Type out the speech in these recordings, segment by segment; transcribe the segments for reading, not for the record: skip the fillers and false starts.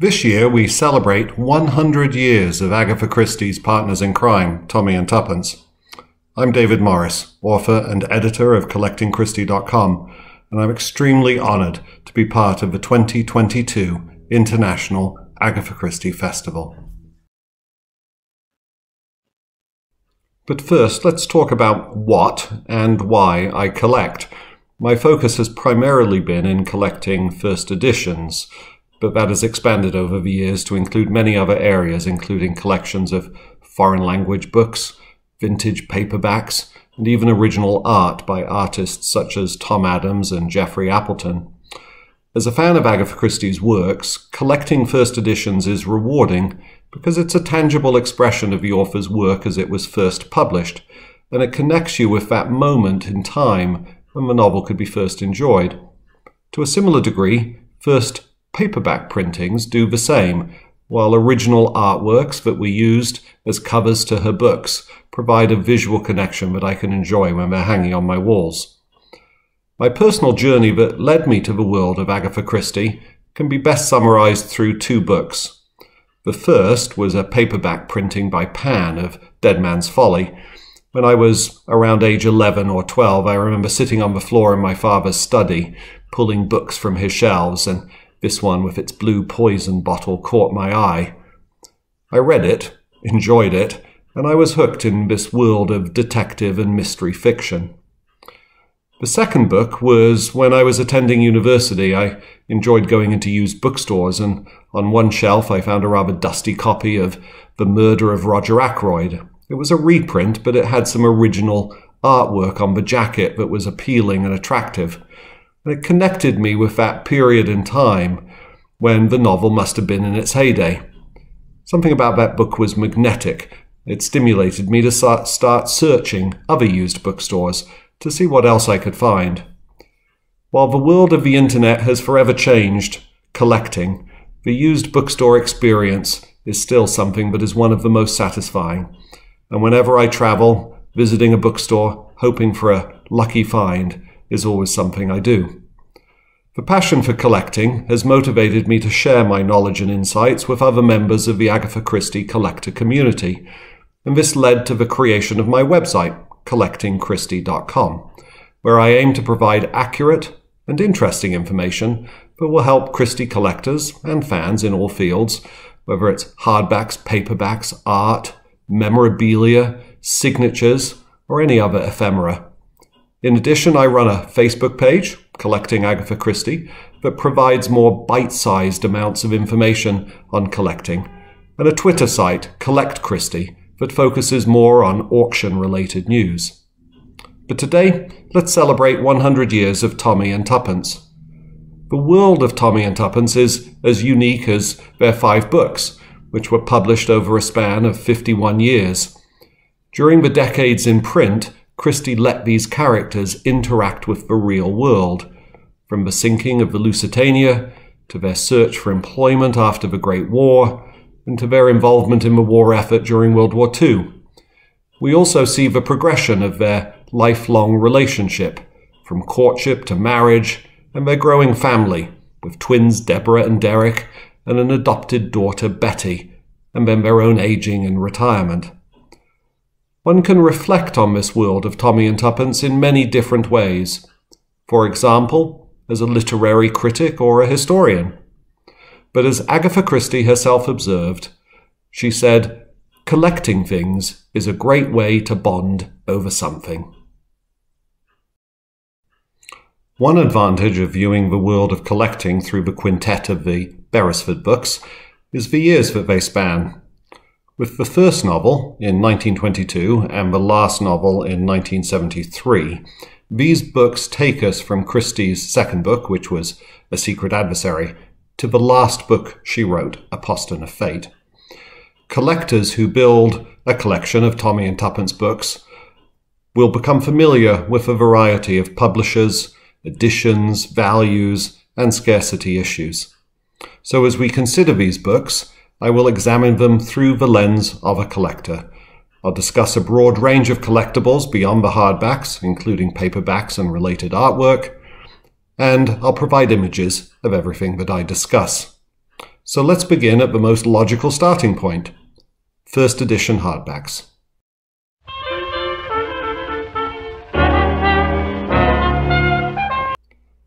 This year we celebrate 100 years of Agatha Christie's partners in crime, Tommy and Tuppence. I'm David Morris, author and editor of CollectingChristie.com, and I'm extremely honoured to be part of the 2022 International Agatha Christie Festival. But first, let's talk about what and why I collect. My focus has primarily been in collecting first editions, but that has expanded over the years to include many other areas, including collections of foreign language books, vintage paperbacks, and even original art by artists such as Tom Adams and Jeffrey Appleton. As a fan of Agatha Christie's works, collecting first editions is rewarding because it's a tangible expression of the author's work as it was first published, and it connects you with that moment in time when the novel could be first enjoyed. To a similar degree, first paperback printings do the same, while original artworks that were used as covers to her books provide a visual connection that I can enjoy when they're hanging on my walls. My personal journey that led me to the world of Agatha Christie can be best summarized through two books. The first was a paperback printing by Pan of Dead Man's Folly. When I was around age 11 or 12, I remember sitting on the floor in my father's study, pulling books from his shelves, and this one with its blue poison bottle caught my eye. I read it, enjoyed it, and I was hooked in this world of detective and mystery fiction. The second book was when I was attending university. I enjoyed going into used bookstores, and on one shelf I found a rather dusty copy of The Murder of Roger Ackroyd. It was a reprint, but it had some original artwork on the jacket that was appealing and attractive. And it connected me with that period in time when the novel must have been in its heyday. Something about that book was magnetic. It stimulated me to start searching other used bookstores to see what else I could find. While the world of the internet has forever changed collecting, the used bookstore experience is still something that is one of the most satisfying. And whenever I travel, visiting a bookstore, hoping for a lucky find, is always something I do. The passion for collecting has motivated me to share my knowledge and insights with other members of the Agatha Christie collector community, and this led to the creation of my website, CollectingChristie.com, where I aim to provide accurate and interesting information that will help Christie collectors and fans in all fields, whether it's hardbacks, paperbacks, art, memorabilia, signatures, or any other ephemera. In addition, I run a Facebook page, Collecting Agatha Christie, that provides more bite-sized amounts of information on collecting, and a Twitter site, Collect Christie, that focuses more on auction-related news. But today, let's celebrate 100 years of Tommy and Tuppence. The world of Tommy and Tuppence is as unique as their 5 books, which were published over a span of 51 years. During the decades in print, Christie let these characters interact with the real world, from the sinking of the Lusitania to their search for employment after the Great War, and to their involvement in the war effort during World War II. We also see the progression of their lifelong relationship, from courtship to marriage, and their growing family, with twins Deborah and Derek, and an adopted daughter Betty, and then their own aging and retirement. One can reflect on this world of Tommy and Tuppence in many different ways. For example, as a literary critic or a historian. But as Agatha Christie herself observed, she said, "Collecting things is a great way to bond over something." One advantage of viewing the world of collecting through the quintet of the Beresford books is the years that they span. With the first novel in 1922 and the last novel in 1973, these books take us from Christie's second book, which was A Secret Adversary, to the last book she wrote, Apostate of Fate. Collectors who build a collection of Tommy and Tuppence books will become familiar with a variety of publishers, editions, values, and scarcity issues. So as we consider these books, I will examine them through the lens of a collector. I'll discuss a broad range of collectibles beyond the hardbacks, including paperbacks and related artwork, and I'll provide images of everything that I discuss. So let's begin at the most logical starting point, first edition hardbacks.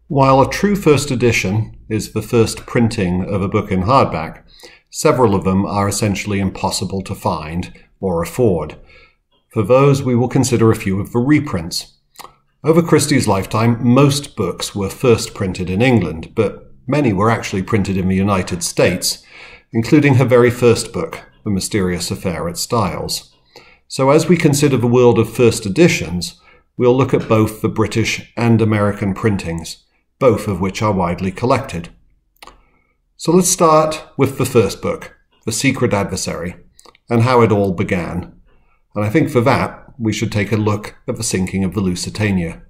While a true first edition is the first printing of a book in hardback, several of them are essentially impossible to find or afford. For those, we will consider a few of the reprints. Over Christie's lifetime, most books were first printed in England, but many were actually printed in the United States, including her very first book, The Mysterious Affair at Styles. So as we consider the world of first editions, we'll look at both the British and American printings, both of which are widely collected. So let's start with the first book, The Secret Adversary, and how it all began. And I think for that, we should take a look at the sinking of the Lusitania.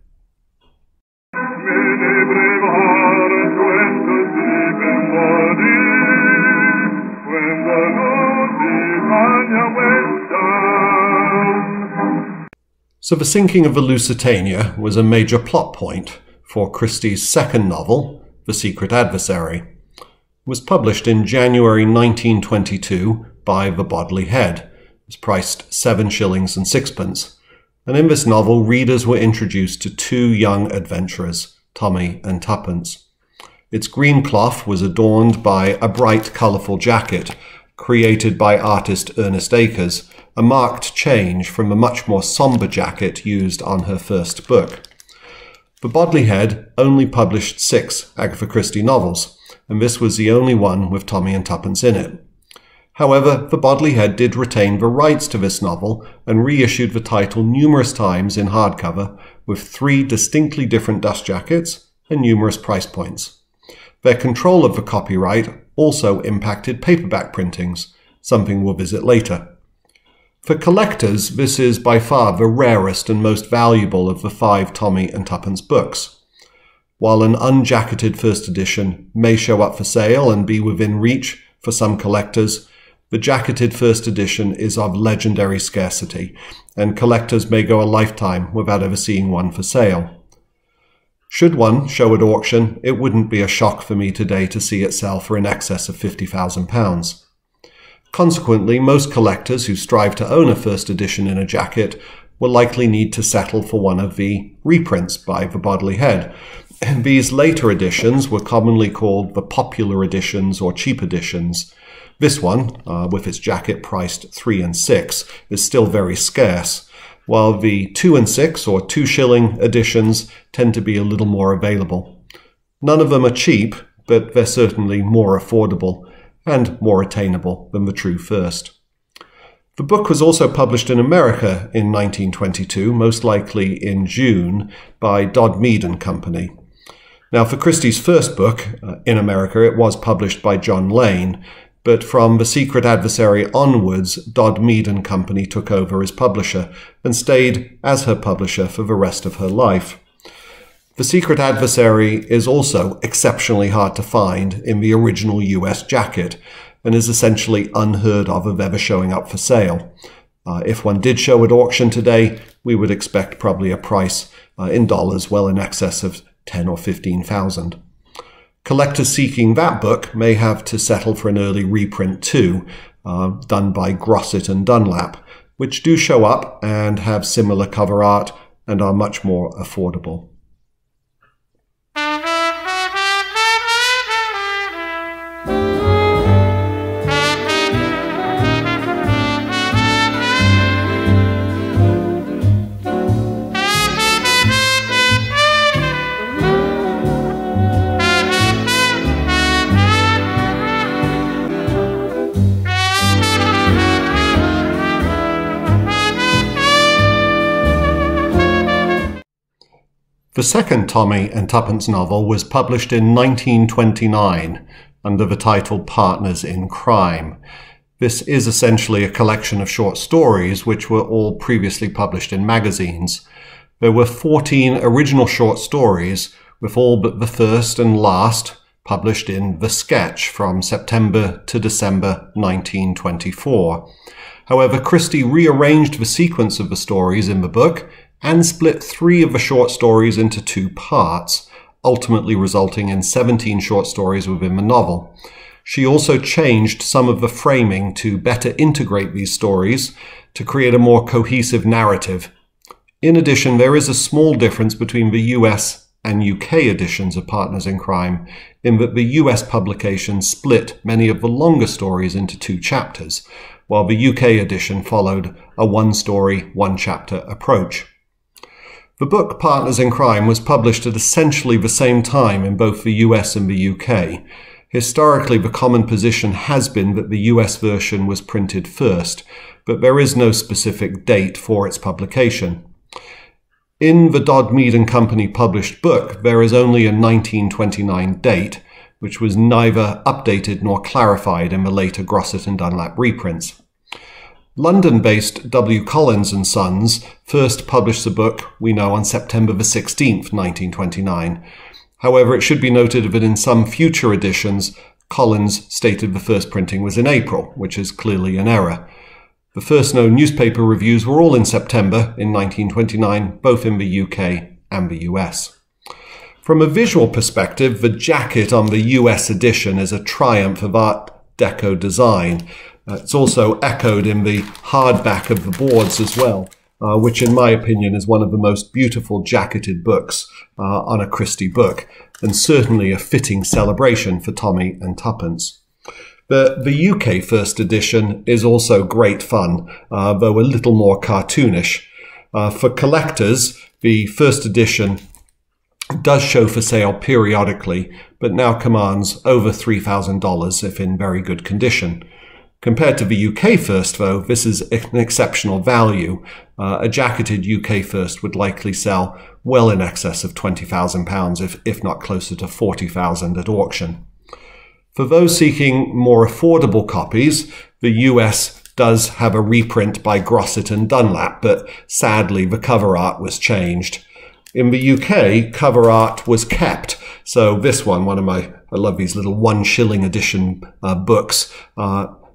So the sinking of the Lusitania was a major plot point for Christie's second novel, The Secret Adversary. It was published in January 1922 by The Bodley Head. It was priced 7 shillings and sixpence, and in this novel readers were introduced to 2 young adventurers, Tommy and Tuppence. Its green cloth was adorned by a bright, colourful jacket created by artist Ernest Akers, a marked change from the much more sombre jacket used on her first book. The Bodley Head only published 6 Agatha Christie novels, and this was the only one with Tommy and Tuppence in it. However, the Bodley Head did retain the rights to this novel and reissued the title numerous times in hardcover with 3 distinctly different dust jackets and numerous price points. Their control of the copyright also impacted paperback printings, something we'll visit later. For collectors, this is by far the rarest and most valuable of the 5 Tommy and Tuppence books. While an unjacketed first edition may show up for sale and be within reach for some collectors, the jacketed first edition is of legendary scarcity, and collectors may go a lifetime without ever seeing one for sale. Should one show at auction, it wouldn't be a shock for me today to see it sell for in excess of £50,000. Consequently, most collectors who strive to own a first edition in a jacket will likely need to settle for one of the reprints by the Bodley Head. And these later editions were commonly called the popular editions or cheap editions. This one, with its jacket priced 3 and 6, is still very scarce, while the 2 and 6 or 2 shilling editions tend to be a little more available. None of them are cheap, but they're certainly more affordable and more attainable than the true first. The book was also published in America in 1922, most likely in June, by Dodd Mead and Company. Now, for Christie's first book, in America, it was published by John Lane, but from The Secret Adversary onwards, Dodd Mead and Company took over as publisher and stayed as her publisher for the rest of her life. The Secret Adversary is also exceptionally hard to find in the original US jacket and is essentially unheard of ever showing up for sale. If one did show at auction today, we would expect probably a price in dollars well in excess of $10,000 or $15,000. Collectors seeking that book may have to settle for an early reprint too, done by Grosset and Dunlap, which do show up and have similar cover art and are much more affordable. The second Tommy and Tuppence novel was published in 1929 under the title Partners in Crime. This is essentially a collection of short stories which were all previously published in magazines. There were 14 original short stories, with all but the first and last published in The Sketch from September to December 1924. However, Christie rearranged the sequence of the stories in the book and split 3 of the short stories into 2 parts, ultimately resulting in 17 short stories within the novel. She also changed some of the framing to better integrate these stories to create a more cohesive narrative. In addition, there is a small difference between the US and UK editions of Partners in Crime, in that the US publication split many of the longer stories into 2 chapters, while the UK edition followed a one-story, one-chapter approach. The book Partners in Crime was published at essentially the same time in both the US and the UK. Historically, the common position has been that the US version was printed first, but there is no specific date for its publication. In the Dodd Mead and Company published book, there is only a 1929 date, which was neither updated nor clarified in the later Grosset and Dunlap reprints. London-based W. Collins & Sons first published the book, we know, on September the 16th, 1929. However, it should be noted that in some future editions, Collins stated the first printing was in April, which is clearly an error. The first known newspaper reviews were all in September in 1929, both in the UK and the US. From a visual perspective, the jacket on the US edition is a triumph of Art Deco design. It's also echoed in the hardback of the boards as well, which in my opinion is one of the most beautiful jacketed books on a Christie book, and certainly a fitting celebration for Tommy and Tuppence. The UK first edition is also great fun, though a little more cartoonish. For collectors, the first edition does show for sale periodically, but now commands over $3,000 if in very good condition. Compared to the UK first, though, this is an exceptional value. A jacketed UK first would likely sell well in excess of £20,000, if not closer to $40,000 at auction. For those seeking more affordable copies, the US does have a reprint by Grosset and Dunlap, but sadly the cover art was changed. In the UK, cover art was kept, so this one of my, I love these little 1 shilling edition books,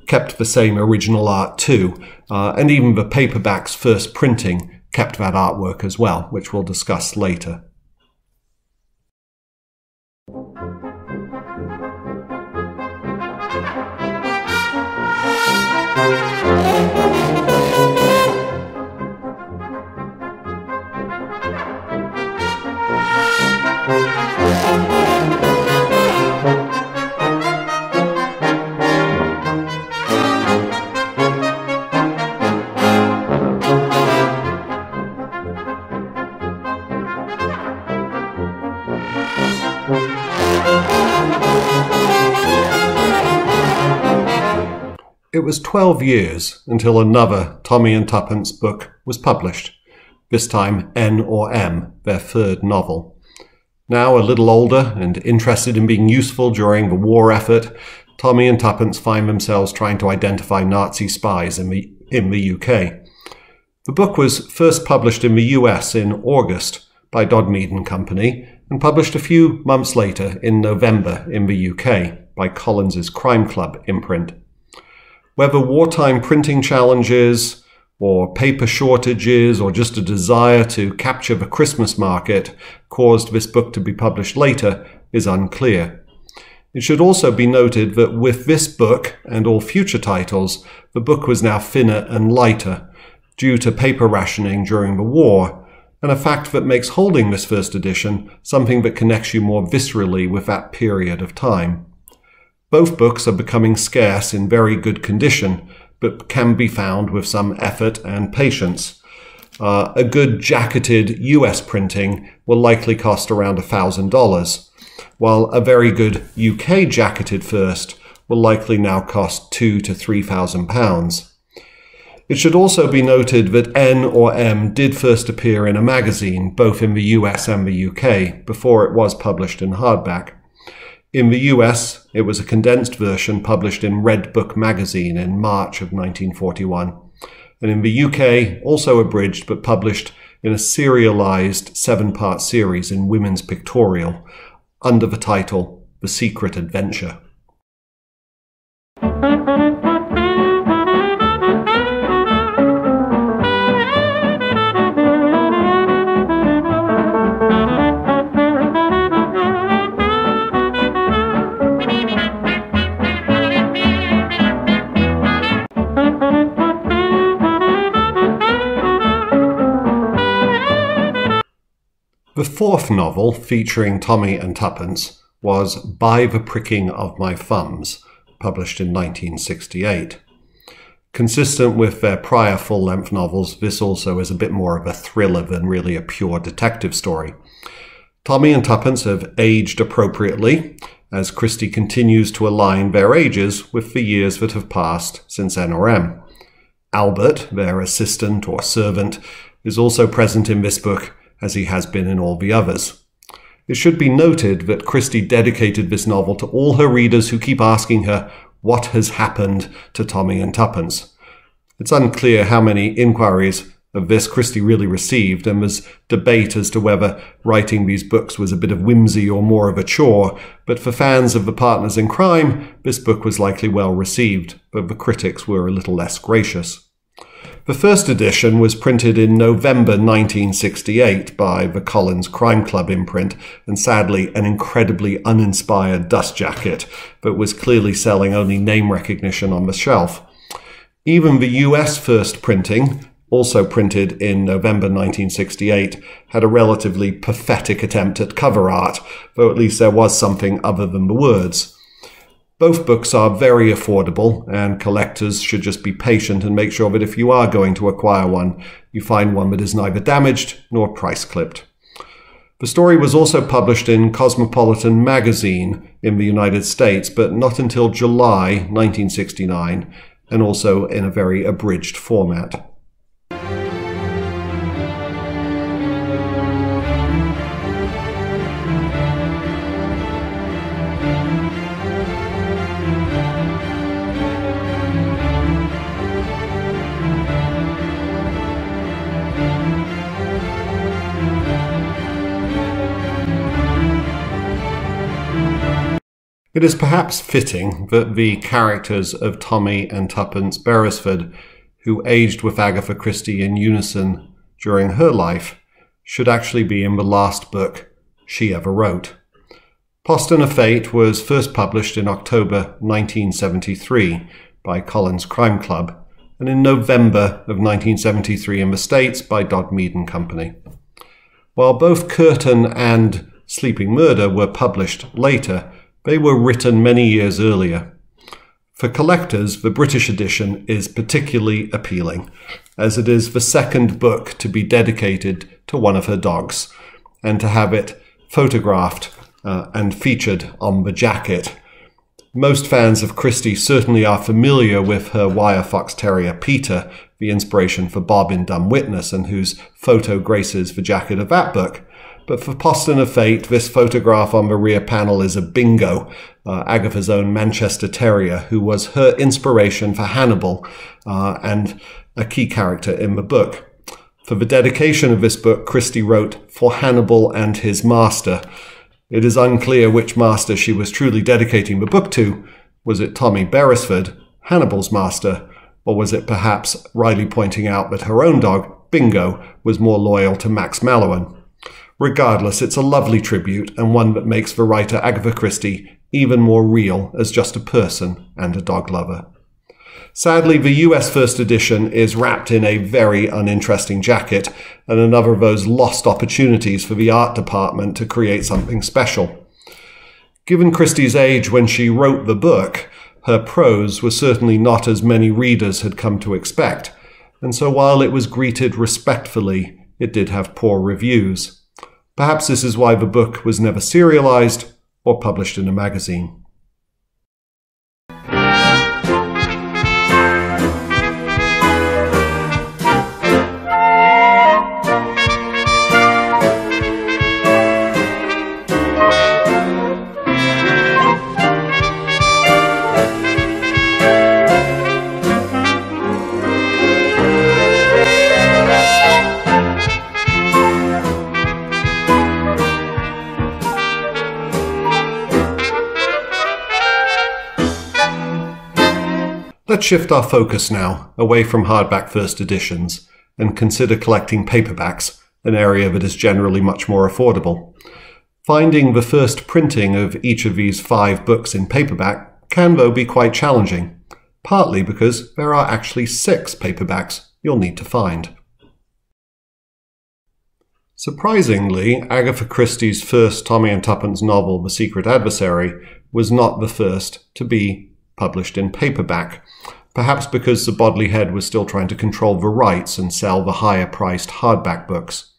kept the same original art too, and even the paperbacks first printing kept that artwork as well, which we'll discuss later. It was 12 years until another Tommy and Tuppence book was published, this time N or M, their 3rd novel. Now a little older and interested in being useful during the war effort, Tommy and Tuppence find themselves trying to identify Nazi spies in the UK. The book was first published in the US in August by Dodd Mead and Company, and published a few months later in November in the UK by Collins's Crime Club imprint. Whether wartime printing challenges, or paper shortages, or just a desire to capture the Christmas market caused this book to be published later is unclear. It should also be noted that with this book and all future titles, the book was now thinner and lighter due to paper rationing during the war, and a fact that makes holding this first edition something that connects you more viscerally with that period of time. Both books are becoming scarce in very good condition, but can be found with some effort and patience. A good jacketed US printing will likely cost around $1,000, while a very good UK jacketed first will likely now cost £2,000 to £3,000. It should also be noted that N or M did first appear in a magazine, both in the US and the UK, before it was published in hardback. In the US, it was a condensed version published in Red Book magazine in March of 1941, and in the UK, also abridged but published in a serialized 7-part series in Women's Pictorial, under the title The Secret Adventure. The fourth novel, featuring Tommy and Tuppence, was By the Pricking of My Thumbs, published in 1968. Consistent with their prior full-length novels, this also is a bit more of a thriller than really a pure detective story. Tommy and Tuppence have aged appropriately, as Christie continues to align their ages with the years that have passed since NRM. Albert, their assistant or servant, is also present in this book, as he has been in all the others. It should be noted that Christie dedicated this novel to all her readers who keep asking her what has happened to Tommy and Tuppence. It's unclear how many inquiries of this Christie really received, and there's debate as to whether writing these books was a bit of whimsy or more of a chore, but for fans of the partners in crime, this book was likely well received, but the critics were a little less gracious. The first edition was printed in November 1968 by the Collins Crime Club imprint, and sadly an incredibly uninspired dust jacket that was clearly selling only name recognition on the shelf. Even the US first printing, also printed in November 1968, had a relatively pathetic attempt at cover art, though at least there was something other than the words. Both books are very affordable, and collectors should just be patient and make sure that if you are going to acquire one, you find one that is neither damaged nor price-clipped. The story was also published in Cosmopolitan magazine in the United States, but not until July 1969, and also in a very abridged format. It is perhaps fitting that the characters of Tommy and Tuppence Beresford, who aged with Agatha Christie in unison during her life, should actually be in the last book she ever wrote. Poston of Fate was first published in October 1973 by Collins Crime Club, and in November of 1973 in the States by Dodd Mead and Company. While both Curtain and Sleeping Murder were published later, they were written many years earlier. For collectors, the British edition is particularly appealing, as it is the second book to be dedicated to one of her dogs, and to have it photographed and featured on the jacket. Most fans of Christie certainly are familiar with her wire fox terrier Peter, the inspiration for Bob in Dumb Witness, and whose photo graces the jacket of that book. But for Poston of Fate, this photograph on the rear panel is a Bingo, Agatha's own Manchester Terrier, who was her inspiration for Hannibal and a key character in the book. For the dedication of this book, Christie wrote, "For Hannibal and his master." It is unclear which master she was truly dedicating the book to. Was it Tommy Beresford, Hannibal's master, or was it perhaps Riley pointing out that her own dog, Bingo, was more loyal to Max Mallowan? Regardless, it's a lovely tribute, and one that makes the writer Agatha Christie even more real as just a person and a dog lover. Sadly, the US first edition is wrapped in a very uninteresting jacket, and another of those lost opportunities for the art department to create something special. Given Christie's age when she wrote the book, her prose was certainly not as many readers had come to expect, and so while it was greeted respectfully, it did have poor reviews. Perhaps this is why the book was never serialized or published in a magazine. Let's shift our focus now away from hardback first editions and consider collecting paperbacks, an area that is generally much more affordable. Finding the first printing of each of these 5 books in paperback can, though, be quite challenging, partly because there are actually 6 paperbacks you'll need to find. Surprisingly, Agatha Christie's first Tommy and Tuppence novel, The Secret Adversary, was not the first to be published in paperback, perhaps because the Bodley Head was still trying to control the rights and sell the higher-priced hardback books.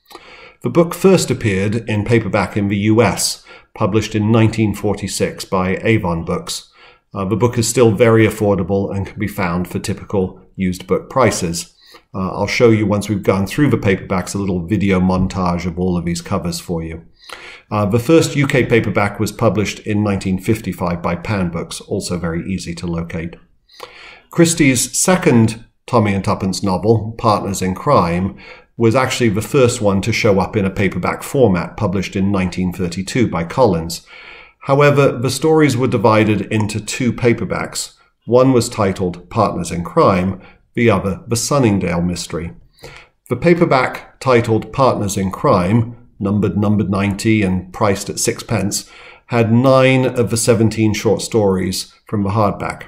The book first appeared in paperback in the US, published in 1946 by Avon Books. The book is still very affordable and can be found for typical used book prices. I'll show you, once we've gone through the paperbacks, a little video montage of all of these covers for you. The first UK paperback was published in 1955 by Pan Books, also very easy to locate. Christie's second Tommy and Tuppence novel, Partners in Crime, was actually the first one to show up in a paperback format, published in 1932 by Collins. However, the stories were divided into two paperbacks. One was titled Partners in Crime, the other The Sunningdale Mystery. The paperback titled Partners in Crime, numbered 90 and priced at 6p, had 9 of the 17 short stories from the hardback.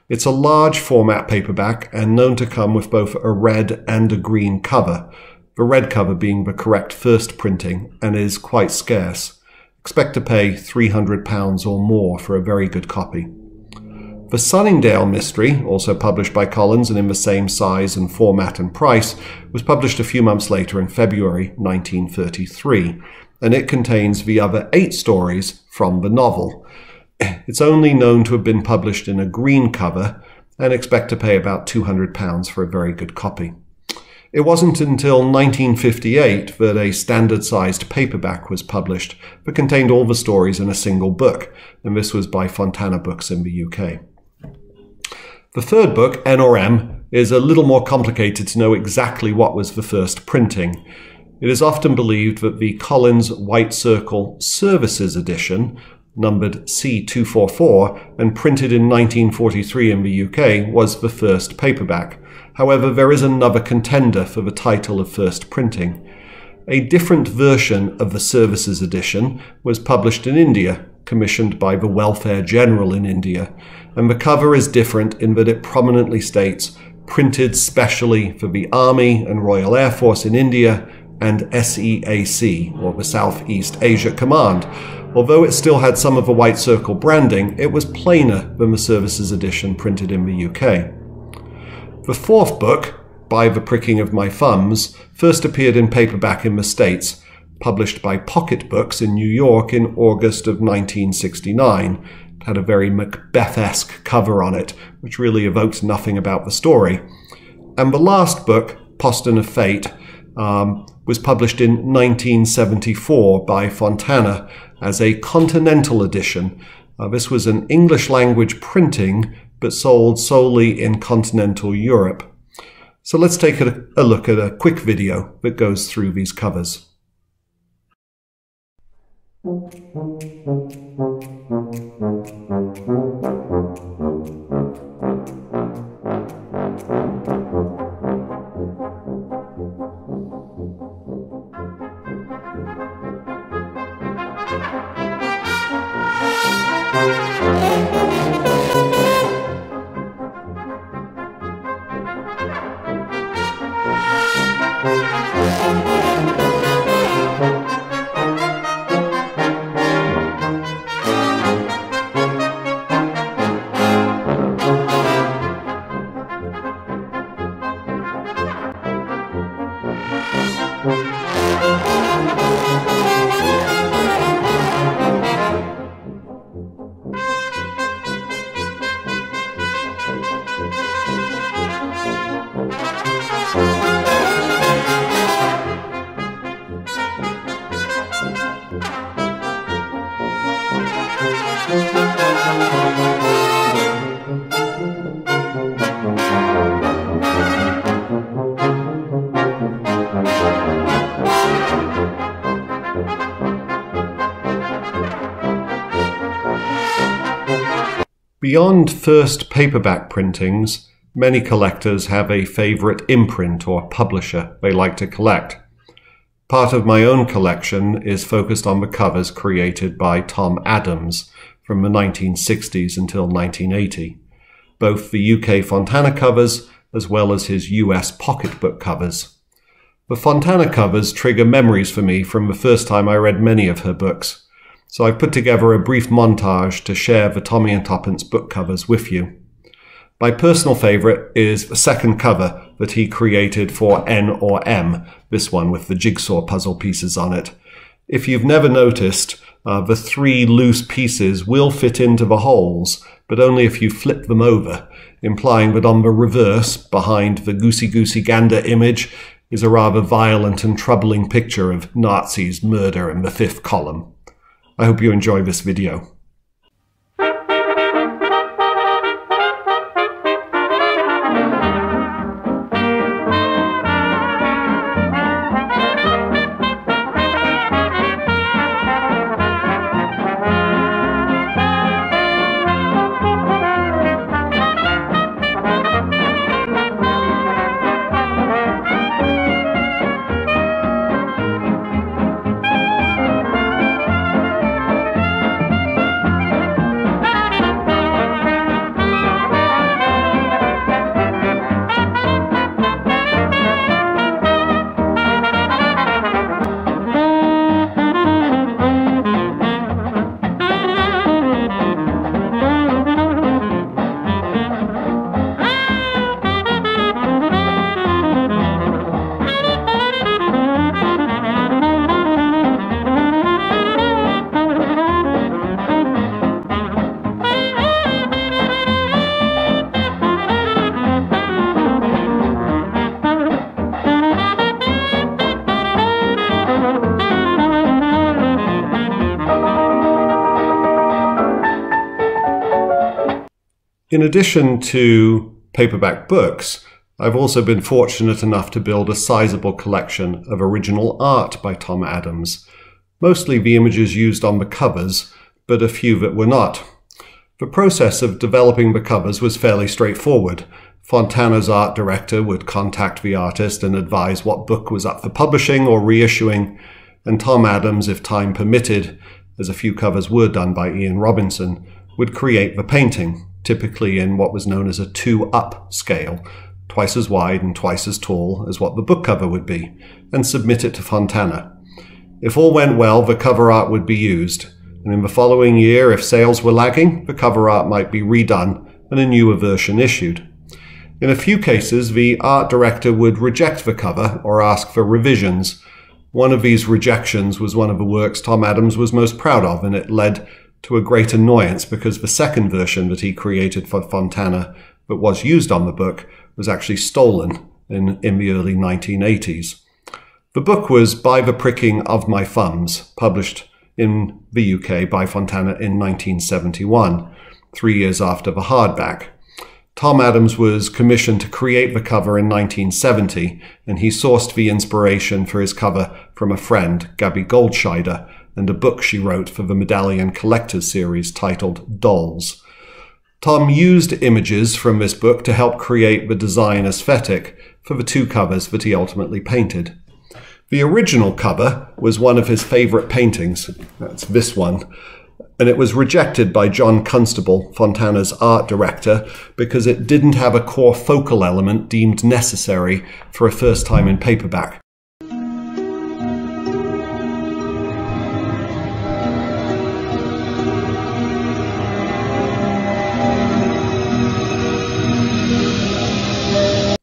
It's a large format paperback and known to come with both a red and a green cover, the red cover being the correct first printing, and is quite scarce. Expect to pay £300 or more for a very good copy. The Sunningdale Mystery, also published by Collins and in the same size and format and price, was published a few months later in February 1933, and it contains the other 8 stories from the novel. It's only known to have been published in a green cover, and expect to pay about £200 for a very good copy. It wasn't until 1958 that a standard-sized paperback was published that contained all the stories in a single book, and this was by Fontana Books in the UK. The third book, N or M, is a little more complicated to know exactly what was the first printing. It is often believed that the Collins White Circle Services edition, numbered C244 and printed in 1943 in the UK, was the first paperback. However, there is another contender for the title of first printing. A different version of the Services edition was published in India, commissioned by the Welfare General in India, and the cover is different in that it prominently states printed specially for the Army and Royal Air Force in India and SEAC, or the Southeast Asia Command. Although it still had some of the White Circle branding, it was plainer than the Services edition printed in the UK. The fourth book, By the Pricking of My Thumbs, first appeared in paperback in the States, published by Pocket Books in New York in August of 1969. It had a very Macbeth-esque cover on it, which really evoked nothing about the story. And the last book, Postern of Fate, was published in 1974 by Fontana as a Continental edition. This was an English-language printing, but sold solely in continental Europe. So let's take a look at a quick video that goes through these covers. Beyond first paperback printings, many collectors have a favorite imprint or publisher they like to collect. Part of my own collection is focused on the covers created by Tom Adams from the 1960s until 1980, both the UK Fontana covers as well as his US pocketbook covers. The Fontana covers trigger memories for me from the first time I read many of her books, so I've put together a brief montage to share the Tommy and Tuppence book covers with you. My personal favourite is the second cover that he created for N or M, this one with the jigsaw puzzle pieces on it. If you've never noticed, the 3 loose pieces will fit into the holes, but only if you flip them over, implying that on the reverse, behind the goosey-goosey gander image, is a rather violent and troubling picture of Nazis' murder in the 5th column. I hope you enjoy this video. In addition to paperback books, I've also been fortunate enough to build a sizable collection of original art by Tom Adams, mostly the images used on the covers, but a few that were not. The process of developing the covers was fairly straightforward. Fontana's art director would contact the artist and advise what book was up for publishing or reissuing, and Tom Adams, if time permitted, as a few covers were done by Ian Robinson, would create the painting, typically in what was known as a 2-up scale, twice as wide and twice as tall as what the book cover would be, and submit it to Fontana. If all went well, the cover art would be used, and in the following year, if sales were lagging, the cover art might be redone and a newer version issued. In a few cases, the art director would reject the cover or ask for revisions. One of these rejections was one of the works Tom Adams was most proud of, and it led to a great annoyance because the second version that he created for Fontana that was used on the book was actually stolen in the early 1980s. The book was By the Pricking of My Thumbs, published in the UK by Fontana in 1971, 3 years after the hardback. Tom Adams was commissioned to create the cover in 1970, and he sourced the inspiration for his cover from a friend, Gabby Goldscheider, and a book she wrote for the Medallion Collectors series titled Dolls. Tom used images from this book to help create the design aesthetic for the 2 covers that he ultimately painted. The original cover was one of his favourite paintings, that's this one, and it was rejected by John Constable, Fontana's art director, because it didn't have a core focal element deemed necessary for a first time in paperback.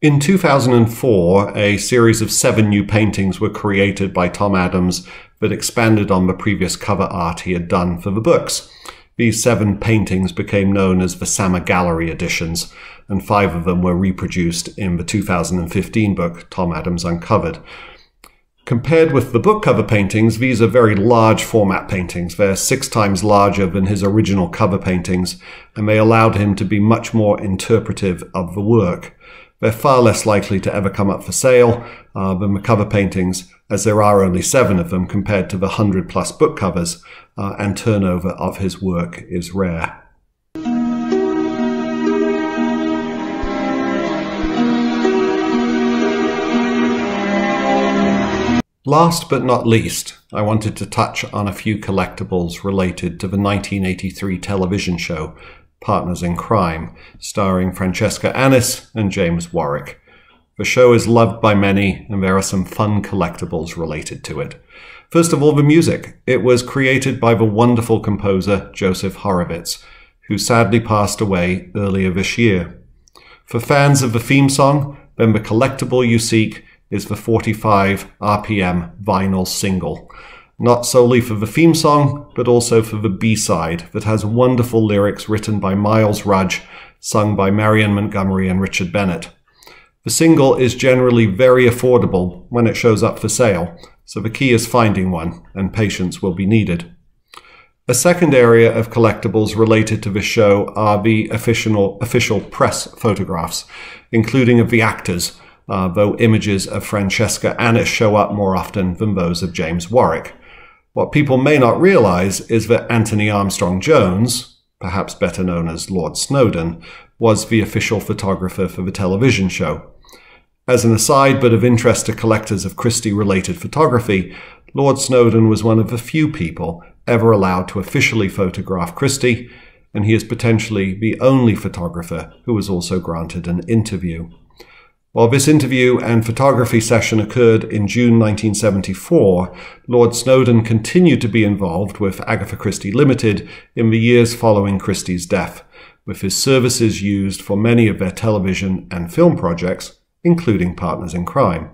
In 2004, a series of 7 new paintings were created by Tom Adams that expanded on the previous cover art he had done for the books. These 7 paintings became known as the Summer Gallery editions, and 5 of them were reproduced in the 2015 book Tom Adams Uncovered. Compared with the book cover paintings, these are very large format paintings. They're 6 times larger than his original cover paintings, and they allowed him to be much more interpretive of the work. They're far less likely to ever come up for sale than the cover paintings, as there are only 7 of them compared to the 100-plus book covers, and turnover of his work is rare. Last but not least, I wanted to touch on a few collectibles related to the 1983 television show Partners in Crime, starring Francesca Annis and James Warwick. The show is loved by many, and there are some fun collectibles related to it. First of all, the music. It was created by the wonderful composer Joseph Horowitz, who sadly passed away earlier this year. For fans of the theme song, then the collectible you seek is the 45 RPM vinyl single. Not solely for the theme song, but also for the B-side that has wonderful lyrics written by Miles Rudge, sung by Marion Montgomery and Richard Bennett. The single is generally very affordable when it shows up for sale, so the key is finding one, and patience will be needed. A second area of collectibles related to this show are the official press photographs, including of the actors, though images of Francesca Annis show up more often than those of James Warwick. What people may not realize is that Anthony Armstrong Jones, perhaps better known as Lord Snowdon, was the official photographer for the television show. As an aside, but of interest to collectors of Christie-related photography, Lord Snowdon was one of the few people ever allowed to officially photograph Christie, and he is potentially the only photographer who was also granted an interview. While this interview and photography session occurred in June 1974, Lord Snowdon continued to be involved with Agatha Christie Limited in the years following Christie's death, with his services used for many of their television and film projects, including Partners in Crime.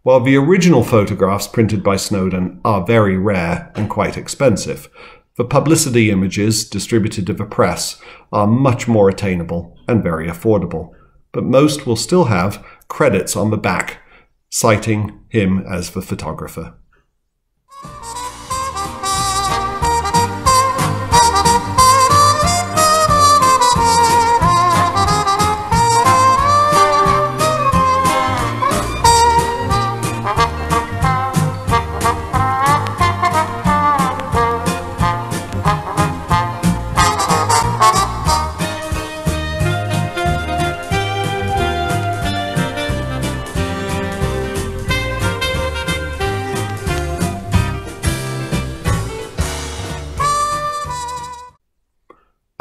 While the original photographs printed by Snowdon are very rare and quite expensive, the publicity images distributed to the press are much more attainable and very affordable. But most will still have credits on the back, citing him as the photographer.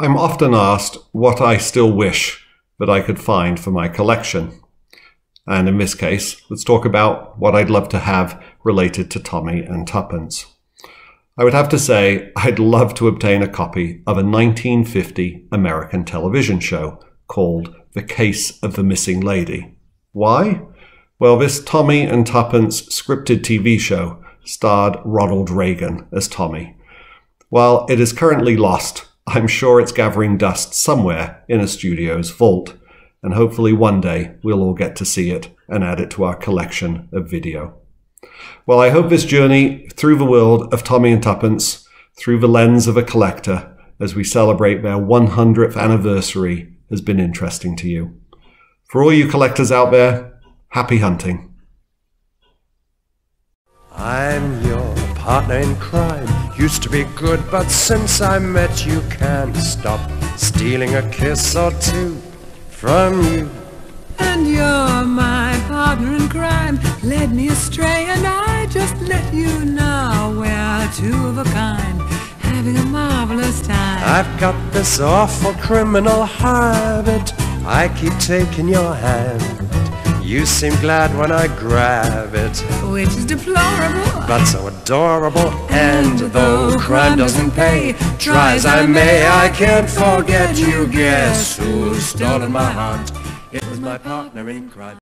I'm often asked what I still wish that I could find for my collection. And in this case, let's talk about what I'd love to have related to Tommy and Tuppence. I would have to say I'd love to obtain a copy of a 1950 American television show called The Case of the Missing Lady. Why? Well, this Tommy and Tuppence scripted TV show starred Ronald Reagan as Tommy. While it is currently lost, I'm sure it's gathering dust somewhere in a studio's vault, and hopefully one day we'll all get to see it and add it to our collection of video. Well, I hope this journey through the world of Tommy and Tuppence, through the lens of a collector, as we celebrate their 100th anniversary, has been interesting to you. For all you collectors out there, happy hunting. I'm your partner in crime. Used to be good, but since I met you, can't stop stealing a kiss or two from you. And you're my partner in crime. Led me astray and I just let you know we're two of a kind, having a marvelous time. I've got this awful criminal habit. I keep taking your hand. You seem glad when I grab it, which is deplorable, but so adorable. And though crime doesn't pay, try as I may, I can't forget you. Guess who's stolen my heart? It was my partner in crime.